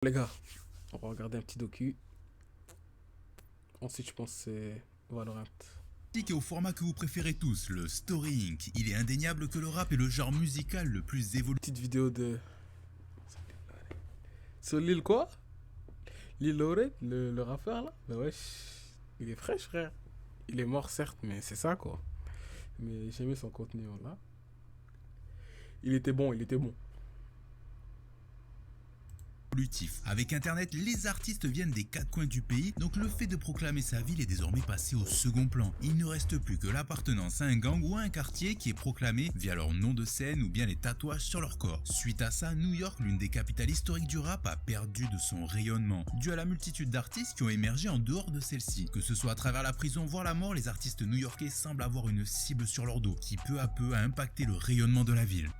Les gars, on va regarder un petit docu. Ensuite, je pense que c'est Valorant. Et au format que vous préférez tous, le Story Inc. Il est indéniable que le rap est le genre musical le plus évolué. Petite vidéo de. Sur l'île quoi? L'île Lorette, le rappeur là? Bah wesh, il est fraîche, frère. Il est mort, certes, mais c'est ça quoi. Mais j'ai aimé son contenu là. Il était bon, il était bon. Avec internet, les artistes viennent des quatre coins du pays, donc le fait de proclamer sa ville est désormais passé au second plan. Il ne reste plus que l'appartenance à un gang ou à un quartier qui est proclamé via leur nom de scène ou bien les tatouages sur leur corps. Suite à ça, New York, l'une des capitales historiques du rap, a perdu de son rayonnement, dû à la multitude d'artistes qui ont émergé en dehors de celle-ci. Que ce soit à travers la prison voire la mort, les artistes new-yorkais semblent avoir une cible sur leur dos, qui peu à peu a impacté le rayonnement de la ville.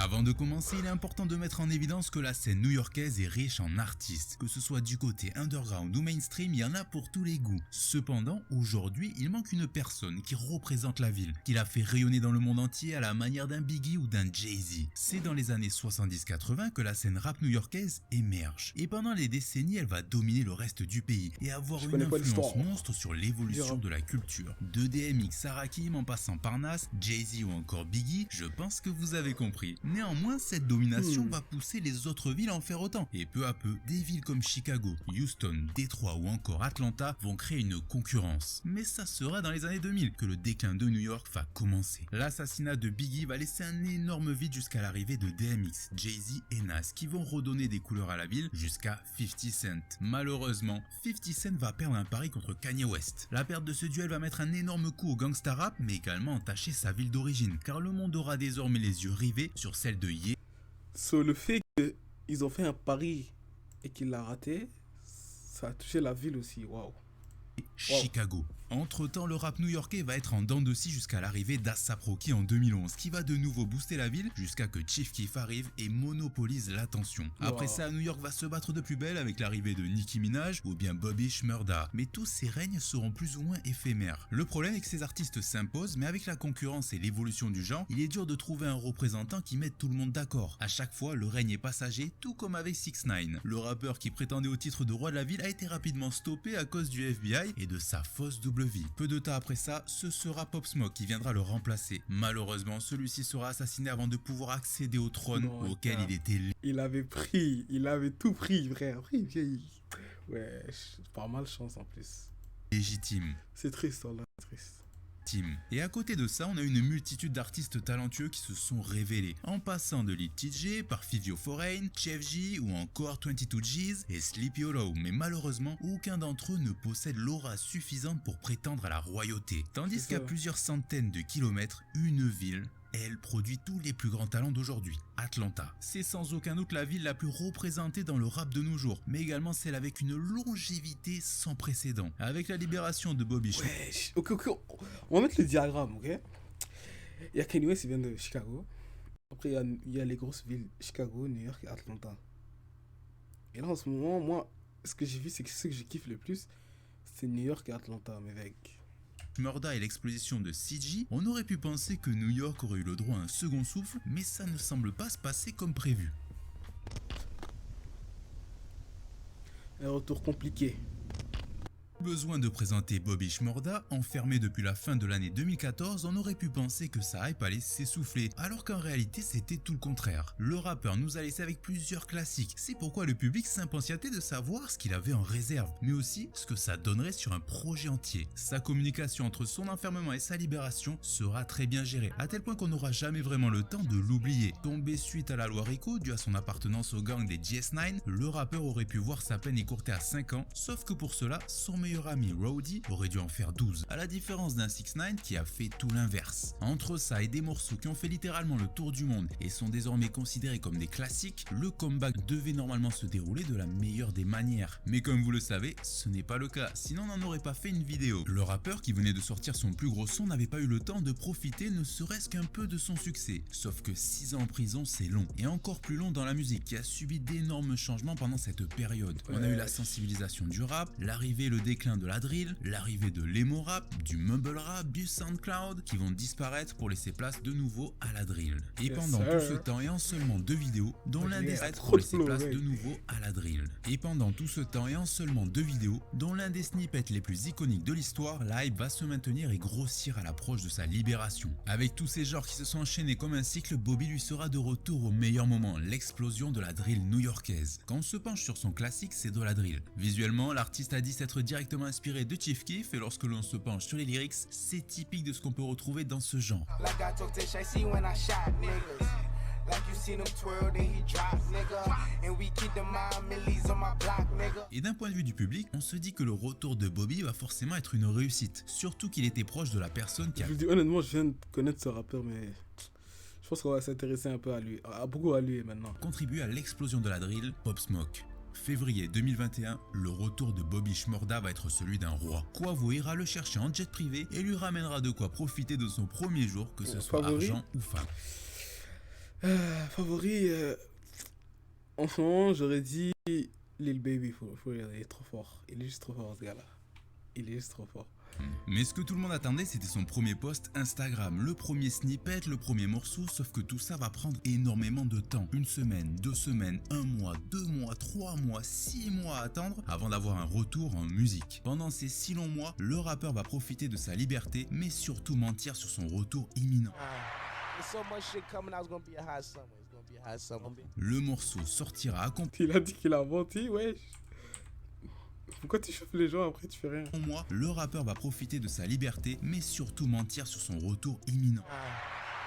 Avant de commencer, il est important de mettre en évidence que la scène new-yorkaise est riche en artistes. Que ce soit du côté underground ou mainstream, il y en a pour tous les goûts. Cependant, aujourd'hui, il manque une personne qui représente la ville, qui l'a fait rayonner dans le monde entier à la manière d'un Biggie ou d'un Jay-Z. C'est dans les années 70-80 que la scène rap new-yorkaise émerge. Et pendant les décennies, elle va dominer le reste du pays et avoir Je une connais pas influence l'histoire. monstre sur l'évolution de la culture. De DMX à Rakim en passant par Nas, Jay-Z ou encore Biggie, je pense que vous avez compris. Néanmoins, cette domination va pousser les autres villes à en faire autant. Et peu à peu, des villes comme Chicago, Houston, Détroit ou encore Atlanta vont créer une concurrence. Mais ça sera dans les années 2000 que le déclin de New York va commencer. L'assassinat de Biggie va laisser un énorme vide jusqu'à l'arrivée de DMX, Jay-Z et Nas qui vont redonner des couleurs à la ville jusqu'à 50 Cent. Malheureusement, 50 Cent va perdre un pari contre Kanye West. La perte de ce duel va mettre un énorme coup au gangsta rap mais également entacher sa ville d'origine car le monde aura désormais les yeux rivés sur celle de Ye. Sur le fait qu'ils ont fait un pari et qu'il l'a raté, ça a touché la ville aussi. Waouh. Waouh. Chicago. Entre-temps, le rap new-yorkais va être en dents de scie jusqu'à l'arrivée d'A$AP Rocky en 2011, qui va de nouveau booster la ville jusqu'à que Chief Keef arrive et monopolise l'attention. Après Wow. ça, New York va se battre de plus belle avec l'arrivée de Nicki Minaj ou bien Bobby Shmurda. Mais tous ces règnes seront plus ou moins éphémères. Le problème est que ces artistes s'imposent, mais avec la concurrence et l'évolution du genre, il est dur de trouver un représentant qui mette tout le monde d'accord. À chaque fois, le règne est passager, tout comme avec 6ix9ine. Le rappeur qui prétendait au titre de roi de la ville a été rapidement stoppé à cause du FBI et de sa fausse double vie. Peu de temps après ça, ce sera Pop Smoke qui viendra le remplacer. Malheureusement, celui-ci sera assassiné avant de pouvoir accéder au trône Non, auquel gars. il était Il avait tout pris, frère. Ouais, pas mal chance en plus. légitime. C'est triste, là, triste. Et à côté de ça, on a une multitude d'artistes talentueux qui se sont révélés, en passant de Lil TJ par Fivio Foreign, Chef J ou encore 22 G's et Sleepy Hollow, mais malheureusement, aucun d'entre eux ne possède l'aura suffisante pour prétendre à la royauté. Tandis C'est qu'à ça. plusieurs centaines de kilomètres, une ville, elle produit tous les plus grands talents d'aujourd'hui, Atlanta. C'est sans aucun doute la ville la plus représentée dans le rap de nos jours, mais également celle avec une longévité sans précédent. Avec la libération de Bobby Schmurda, Wesh. Ok, ok. On va mettre le diagramme, ok? Il y a Kanye West, il vient de Chicago. Après, il y a les grosses villes Chicago, New York et Atlanta. Et là, en ce moment, moi, ce que j'ai vu, c'est que ce que je kiffe le plus, c'est New York et Atlanta, mais mec. et l'explosion de CG, on aurait pu penser que New York aurait eu le droit à un second souffle, mais ça ne semble pas se passer comme prévu. Un retour compliqué. Besoin de présenter Bobby Shmurda, enfermé depuis la fin de l'année 2014, on aurait pu penser que sa hype allait s'essouffler, alors qu'en réalité c'était tout le contraire. Le rappeur nous a laissé avec plusieurs classiques, c'est pourquoi le public s'impatientait de savoir ce qu'il avait en réserve, mais aussi ce que ça donnerait sur un projet entier. Sa communication entre son enfermement et sa libération sera très bien gérée, à tel point qu'on n'aura jamais vraiment le temps de l'oublier. Tombé suite à la loi RICO, due à son appartenance au gang des GS9, le rappeur aurait pu voir sa peine écourtée à 5 ans, sauf que pour cela, son meilleur ami Rowdy aurait dû en faire 12, à la différence d'un 6ix9ine qui a fait tout l'inverse. Entre ça et des morceaux qui ont fait littéralement le tour du monde et sont désormais considérés comme des classiques, le comeback devait normalement se dérouler de la meilleure des manières. Mais comme vous le savez, ce n'est pas le cas, sinon on n'en aurait pas fait une vidéo. Le rappeur qui venait de sortir son plus gros son n'avait pas eu le temps de profiter ne serait-ce qu'un peu de son succès. Sauf que 6 ans en prison c'est long, et encore plus long dans la musique qui a subi d'énormes changements pendant cette période. On a eu la sensibilisation du rap, l'arrivée et le déclin déclin de la drill, l'arrivée de l'emo rap, du mumble rap, du SoundCloud qui vont disparaître pour laisser place de nouveau à la drill. Et Yes, pendant sir. tout ce temps et en seulement 2 vidéos, dont l'un des a snippets trop pour de laisser flow, place ouais. de nouveau à la drill. Et pendant tout ce temps et en seulement 2 vidéos, dont l'un des snippets les plus iconiques de l'histoire, la hype va se maintenir et grossir à l'approche de sa libération. Avec tous ces genres qui se sont enchaînés comme un cycle, Bobby lui sera de retour au meilleur moment, l'explosion de la drill new-yorkaise. Quand on se penche sur son classique, c'est de la drill. Visuellement, l'artiste a dit s'être directement inspiré de Chief Keef, et lorsque l'on se penche sur les lyrics, c'est typique de ce qu'on peut retrouver dans ce genre. Like I told Tish, I see when I shot niggas. Like you seen him twirl, then he drop, nigga. And we keep the mind millies on my block, nigga. Et d'un point de vue du public, on se dit que le retour de Bobby va forcément être une réussite, surtout qu'il était proche de la personne qui a Je vous dis honnêtement, je viens de connaître ce rappeur, mais je pense qu'on va s'intéresser un peu à lui, beaucoup à lui maintenant. contribué à l'explosion de la drill, Pop Smoke. Février 2021, le retour de Bobby Shmurda va être celui d'un roi. Quavo ira le chercher en jet privé et lui ramènera de quoi profiter de son premier jour, que ce soit Favori argent ou femme. Favori, en ce moment, j'aurais dit Lil Baby. Il est trop fort. Il est juste trop fort, ce gars-là. Il est juste trop fort. Mais ce que tout le monde attendait, c'était son premier post Instagram, le premier snippet, le premier morceau, sauf que tout ça va prendre énormément de temps. 1 semaine, 2 semaines, 1 mois, 2 mois, 3 mois, 6 mois à attendre avant d'avoir un retour en musique. Pendant ces 6 longs mois, le rappeur va profiter de sa liberté, mais surtout mentir sur son retour imminent. There's so much shit coming out. It's gonna be a hot summer. It's gonna be a hot summer. Le morceau sortira accompagné Il a dit qu'il a menti, wesh. Pourquoi tu chauffes les gens après tu fais rien? de mois. Le rappeur va profiter de sa liberté, mais surtout mentir sur son retour imminent.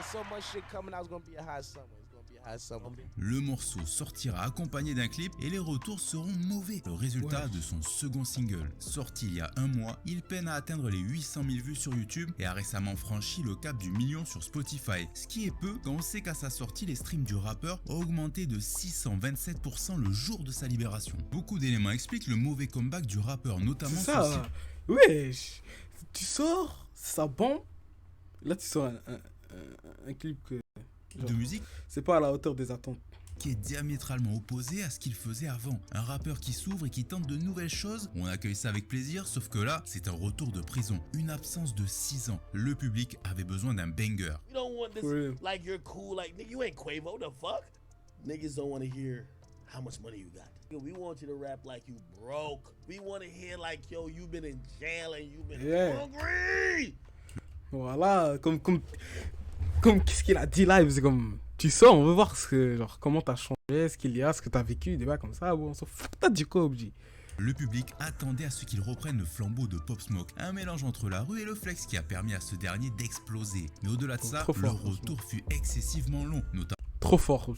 There's so much shit coming out. It's gonna be a hot summer. It's gonna be a hot summer. Le morceau sortira accompagné d'un clip et les retours seront mauvais. Le résultat Ouais. de son second single, sorti il y a 1 mois, il peine à atteindre les 800 000 vues sur YouTube et a récemment franchi le cap du million sur Spotify. Ce qui est peu quand on sait qu'à sa sortie, les streams du rappeur ont augmenté de 627% le jour de sa libération. Beaucoup d'éléments expliquent le mauvais comeback du rappeur, notamment C'est son ça. Wesh. Tu sors, ça bombe. Là, tu sors un clip que style de musique c'est pas à la hauteur des attentes. qui est diamétralement opposé à ce qu'il faisait avant. Un rappeur qui s'ouvre et qui tente de nouvelles choses, on accueille ça avec plaisir, sauf que là, c'est un retour de prison. Une absence de 6 ans. Le public avait besoin d'un banger. You don't want this For real. like you're cool, like nigga, you ain't Quavo, the fuck? Niggas don't want to hear how much money you got. Nigga, we want you to rap like you broke. We want to hear like, yo, you've been in jail and you've been Yeah. hungry. Voilà, comme qu'est-ce qu'il a dit live, c'est comme tu sors, on veut voir comment t'as changé, ce qu'il y a, ce que t'as vécu, des bails comme ça, bon, on s'en fout, t'as du quoi, Obji. Le public attendait à ce qu'il reprenne le flambeau de Pop Smoke, un mélange entre la rue et le flex qui a permis à ce dernier d'exploser. Mais au-delà de ça, Trop le fort, retour fut excessivement long, notamment Trop fort,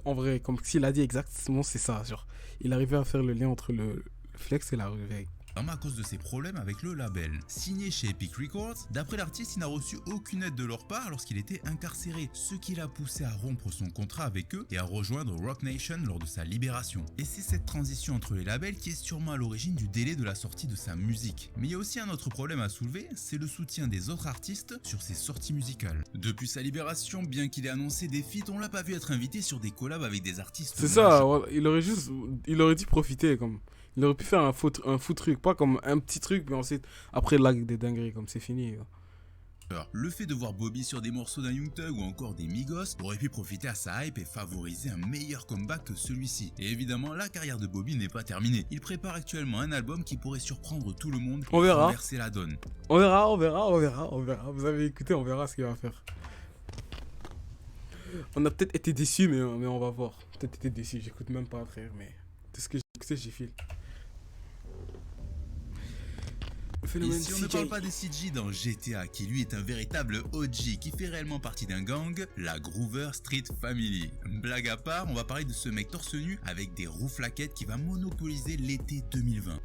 en vrai, comme s'il a dit exactement, c'est ça, genre, il arrivait à faire le lien entre le flex et la rue, avec. à cause de ses problèmes avec le label. Signé chez Epic Records, d'après l'artiste, il n'a reçu aucune aide de leur part lorsqu'il était incarcéré, ce qui l'a poussé à rompre son contrat avec eux et à rejoindre Roc Nation lors de sa libération. Et c'est cette transition entre les labels qui est sûrement à l'origine du délai de la sortie de sa musique. Mais il y a aussi un autre problème à soulever, c'est le soutien des autres artistes sur ses sorties musicales. Depuis sa libération, bien qu'il ait annoncé des feats, on l'a pas vu être invité sur des collabs avec des artistes. C'est ça, voilà, il aurait dû profiter, comme, il aurait pu faire un faux truc, pas comme un petit truc, mais ensuite, après, là, des dingueries, comme c'est fini. Le fait de voir Bobby sur des morceaux d'un Young Thug ou encore des Migos aurait pu profiter à sa hype et favoriser un meilleur comeback que celui-ci. Et évidemment, la carrière de Bobby n'est pas terminée. Il prépare actuellement un album qui pourrait surprendre tout le monde On et verra. renverser la donne. On verra. Vous avez écouté, on verra ce qu'il va faire. On a peut-être été déçus, mais on va voir. Peut-être été déçus, j'écoute même pas frère, mais tout ce que j'ai écouté, j'y file. Et si on ne parle pas des CG dans GTA, qui lui est un véritable OG, qui fait réellement partie d'un gang, la Groover Street Family. Blague à part, on va parler de ce mec torse nu avec des roues flaquettes qui va monopoliser l'été 2020.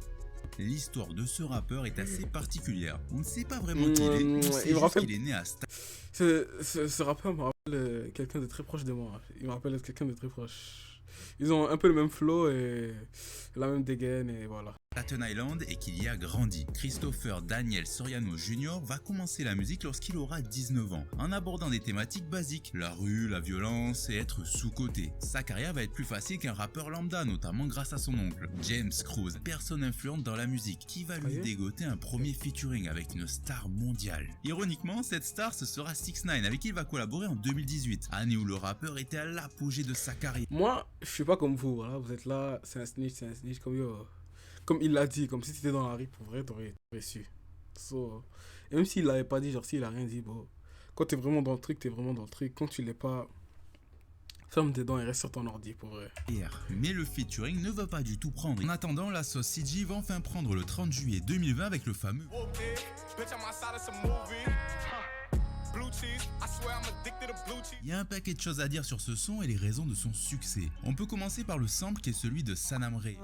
L'histoire de ce rappeur est assez particulière. On ne sait pas vraiment qui il est, on sait il me juste rappelle- qu'il est né à Sta- Ce rappeur me rappelle quelqu'un de très proche de moi. Il me rappelle quelqu'un de très proche. Ils ont un peu le même flow et la même dégaine et voilà. Staten Island et qu'il y a grandi. Christopher Daniel Soriano Jr. va commencer la musique lorsqu'il aura 19 ans, en abordant des thématiques basiques, la rue, la violence et être sous-coté. Sa carrière va être plus facile qu'un rappeur lambda, notamment grâce à son oncle, James Cruz, personne influente dans la musique, qui va lui dégoter un premier featuring avec une star mondiale. Ironiquement, cette star, ce sera 6ix9ine, avec qui il va collaborer en 2018, année où le rappeur était à l'apogée de sa carrière. Moi, je suis pas comme vous, voilà. Vous êtes là, c'est un snitch, comme il l'a dit, comme si tu étais dans la rue pour vrai, t'aurais su. So, et même s'il l'avait pas dit, genre s'il a rien dit, bon, quand t'es vraiment dans le truc, t'es vraiment dans le truc. Quand tu l'es pas, ferme tes dents et reste sur ton ordi pour vrai. Mais le featuring ne va pas du tout prendre. En attendant, la sauce CG va enfin prendre le 30 juillet 2020 avec le fameux Il y a un paquet de choses à dire sur ce son et les raisons de son succès. On peut commencer par le sample qui est celui de Sanam Ray,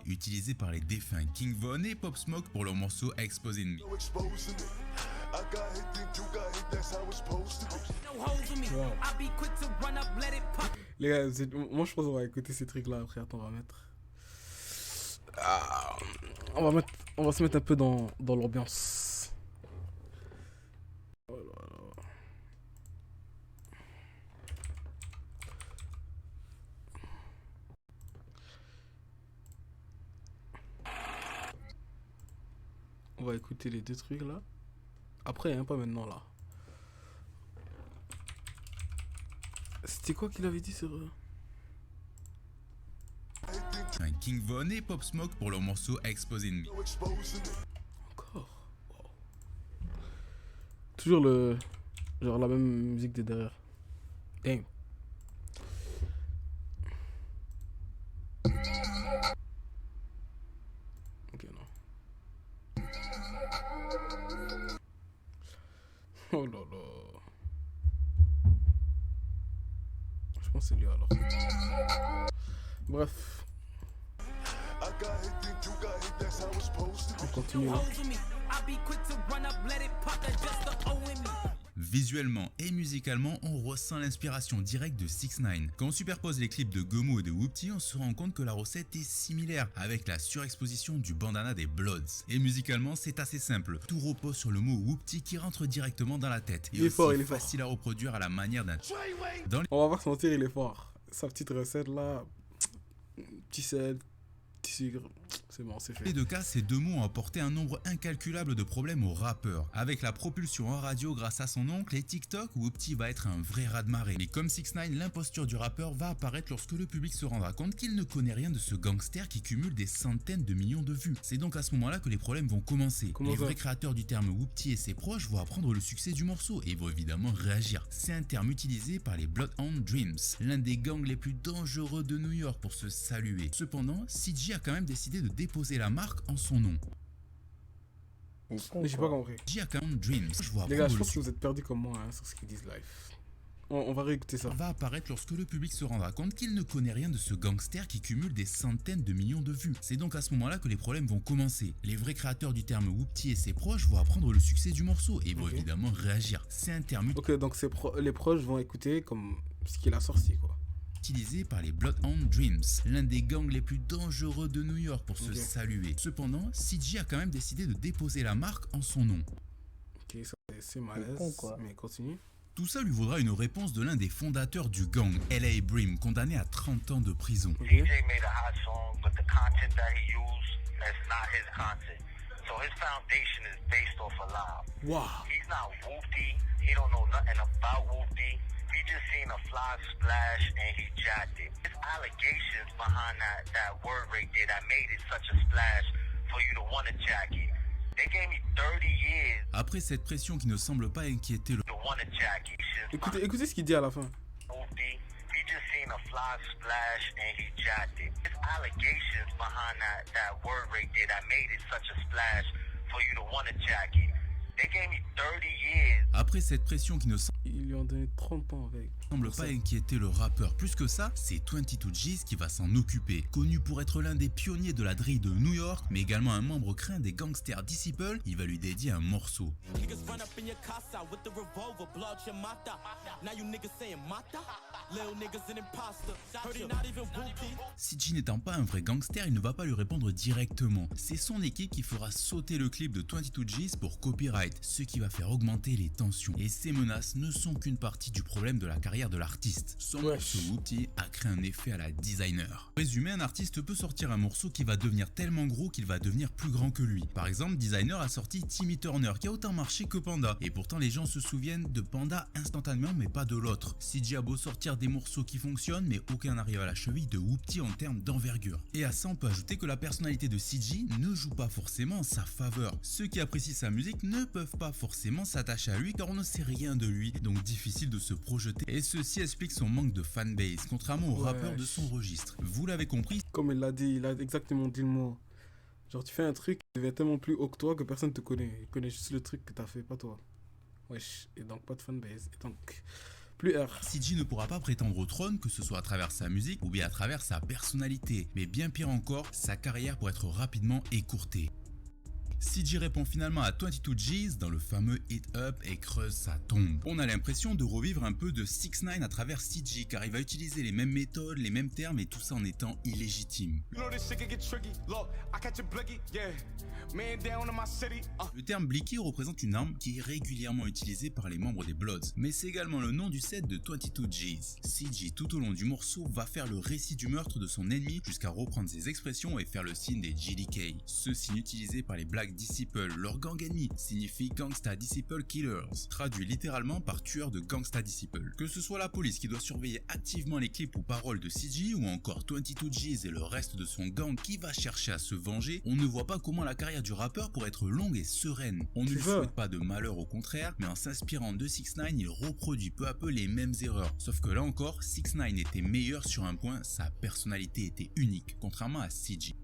utilisé par les défunts King Von et Pop Smoke pour leur morceau Exposing Me. Wow. Les gars, moi je pense qu'on va écouter ces trucs là après. Attends, on va mettre. On va se mettre un peu dans l'ambiance. Oh là là. On va écouter les deux trucs là. Après, hein, pas maintenant là. C'était quoi qu'il avait dit sur Un King Von et Pop Smoke pour leur morceau Exposing Me. Encore. Wow. Toujours genre la même musique de derrière. Damn. Ok, non. Oh là là. Je pense que c'est lui alors. Bref. On continue là. Visuellement et musicalement, on ressent l'inspiration directe de 6ix9ine. Quand on superpose les clips de Gomu et de Whoopty, on se rend compte que la recette est similaire, avec la surexposition du bandana des Bloods. Et musicalement, c'est assez simple. Tout repose sur le mot Whoopty qui rentre directement dans la tête. Et Il est fort, il est facile à reproduire à la manière d'un... On va pas se mentir, il est fort. Sa petite recette là, petit sel, petit sucre, c'est bon, c'est fait. Dans les deux cas, ces deux mots ont apporté un nombre incalculable de problèmes aux rappeurs. Avec la propulsion en radio grâce à son oncle et TikTok, Whoopty va être un vrai raz-de-marée. Mais comme 6ix9ine, l'imposture du rappeur va apparaître lorsque le public se rendra compte qu'il ne connaît rien de ce gangster qui cumule des centaines de millions de vues. C'est donc à ce moment-là que les problèmes vont commencer. Les vrais créateurs du terme Whoopty et ses proches vont apprendre le succès du morceau et vont évidemment réagir. C'est un terme utilisé par les Bloodhound Dreams, l'un des gangs les plus dangereux de New York, pour se saluer. Cependant, CG a quand même décidé de déposer la marque en son nom. J'ai pas compris. Bloodhound Dreams. Les gars, je pense que vous êtes perdus comme moi hein, sur ce qu'ils disent live. On va réécouter ça. Va apparaître lorsque le public se rendra compte qu'il ne connaît rien de ce gangster qui cumule des centaines de millions de vues. C'est donc à ce moment-là que les problèmes vont commencer. Les vrais créateurs du terme Whoopty et ses proches vont apprendre le succès du morceau et vont évidemment réagir. C'est un terme Ok, donc les proches vont écouter comme ce qu'il a sorti quoi. Utilisé par les Bloodhound Dreams, l'un des gangs les plus dangereux de New York, pour se saluer. Cependant, CG a quand même décidé de déposer la marque en son nom. Ok, ça c'est malaise, mais continue. Tout ça lui vaudra une réponse de l'un des fondateurs du gang, L.A. Brim, condamné à 30 ans de prison. Okay. DJ made a hot song, but the content that he used is not his content. So his foundation is based off a lie. Wow. He's not Whoopty. He don't know nothing about Whoopty. He just seen a fly splash and he jacked it. His allegations behind that word right there that made it such a splash for you to want to jack it. They gave me 30 years Après cette pression qui ne semble pas inquiéter le... to want to jack it. Écoutez ce qu'il dit à la fin. Whoopty. He just seen a fly splash and he jacked it. His allegations behind that word right there that made it such a splash for you to want to jack it. They gave me 30 years. Après cette pression qui ne Ils lui ont donné 30 ans avec. semble pas inquiéter le rappeur plus que ça, c'est 22 G's qui va s'en occuper. Connu pour être l'un des pionniers de la drill de New York, mais également un membre craint des Gangsta Disciples, il va lui dédier un morceau. Niggas run up in your casa with the revolver, blow out your mata. Now you niggas saying mata? Little niggas an imposter. Heard he not even whoopty. CG n'étant pas un vrai gangster, il ne va pas lui répondre directement. C'est son équipe qui fera sauter le clip de 22 G's pour copyright, ce qui va faire augmenter les tensions. Et ces menaces ne sont qu'une partie du problème de la carrière de l'artiste. Son morceau Whoopty a créé un effet à la designer. Résumé, un artiste peut sortir un morceau qui va devenir tellement gros qu'il va devenir plus grand que lui. Par exemple, Designer a sorti Timmy Turner qui a autant marché que Panda. Et pourtant les gens se souviennent de Panda instantanément mais pas de l'autre. CG a beau sortir des morceaux qui fonctionnent mais aucun n'arrive à la cheville de Whoopty en termes d'envergure. Et à ça on peut ajouter que la personnalité de CG ne joue pas forcément en sa faveur. Ceux qui apprécient sa musique ne peuvent pas forcément s'attacher à lui car on ne sait rien de lui, donc difficile de se projeter. Et ceci explique son manque de fanbase, contrairement aux rappeurs de son registre. Vous l'avez compris, Comme il l'a dit, il a exactement dit le mot. Genre, tu fais un truc qui devient tellement plus haut que toi que personne te connaît. Il connaît juste le truc que t'as fait, pas toi. Wesh, et donc pas de fanbase. Et donc, plus R. CG ne pourra pas prétendre au trône, que ce soit à travers sa musique ou bien à travers sa personnalité. Mais bien pire encore, sa carrière pourrait être rapidement écourtée. CG répond finalement à 22 G's dans le fameux Hit Up et creuse sa tombe. On a l'impression de revivre un peu de 6ix9ine à travers CG car il va utiliser les mêmes méthodes, les mêmes termes et tout ça en étant illégitime. You know this shit can get tricky. Look, I catch a blicky, yeah. Man down in my city. Le terme Blicky représente une arme qui est régulièrement utilisée par les membres des Bloods, mais c'est également le nom du set de 22 G's. CG tout au long du morceau va faire le récit du meurtre de son ennemi jusqu'à reprendre ses expressions et faire le signe des GDK. Ce signe utilisé par les Black Disciples, leur gang ennemi, signifie Gangsta Disciple Killers, traduit littéralement par tueur de Gangsta Disciples. Que ce soit la police qui doit surveiller activement les clips ou paroles de CG ou encore 22 G's et le reste de son gang qui va chercher à se venger, on ne voit pas comment la carrière du rappeur pourrait être longue et sereine. On ne lui souhaite pas de malheur au contraire, mais en s'inspirant de 6ix9ine, il reproduit peu à peu les mêmes erreurs. Sauf que là encore, 6ix9ine était meilleur sur un point, sa personnalité était unique, contrairement à CG.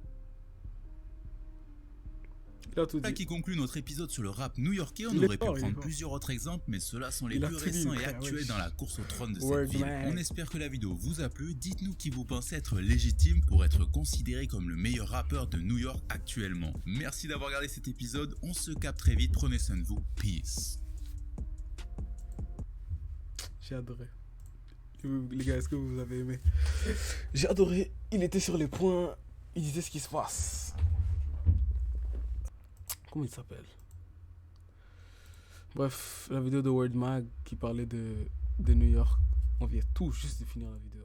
Voilà qui conclut notre épisode sur le rap new-yorkais. On aurait pu prendre plusieurs autres exemples, mais ceux-là sont les plus récents et actuels dans la course au trône de cette ville. On espère que la vidéo vous a plu. Dites-nous qui vous pensez être légitime pour être considéré comme le meilleur rappeur de New York actuellement. Merci d'avoir regardé cet épisode. On se capte très vite. Prenez soin de vous. Peace. J'ai adoré. Les gars, est-ce que vous avez aimé? J'ai adoré. Il était sur les points. Il disait ce qui se passe. Comment il s'appelle? Bref, la vidéo de World Mag qui parlait de New York. On vient tout juste de finir la vidéo.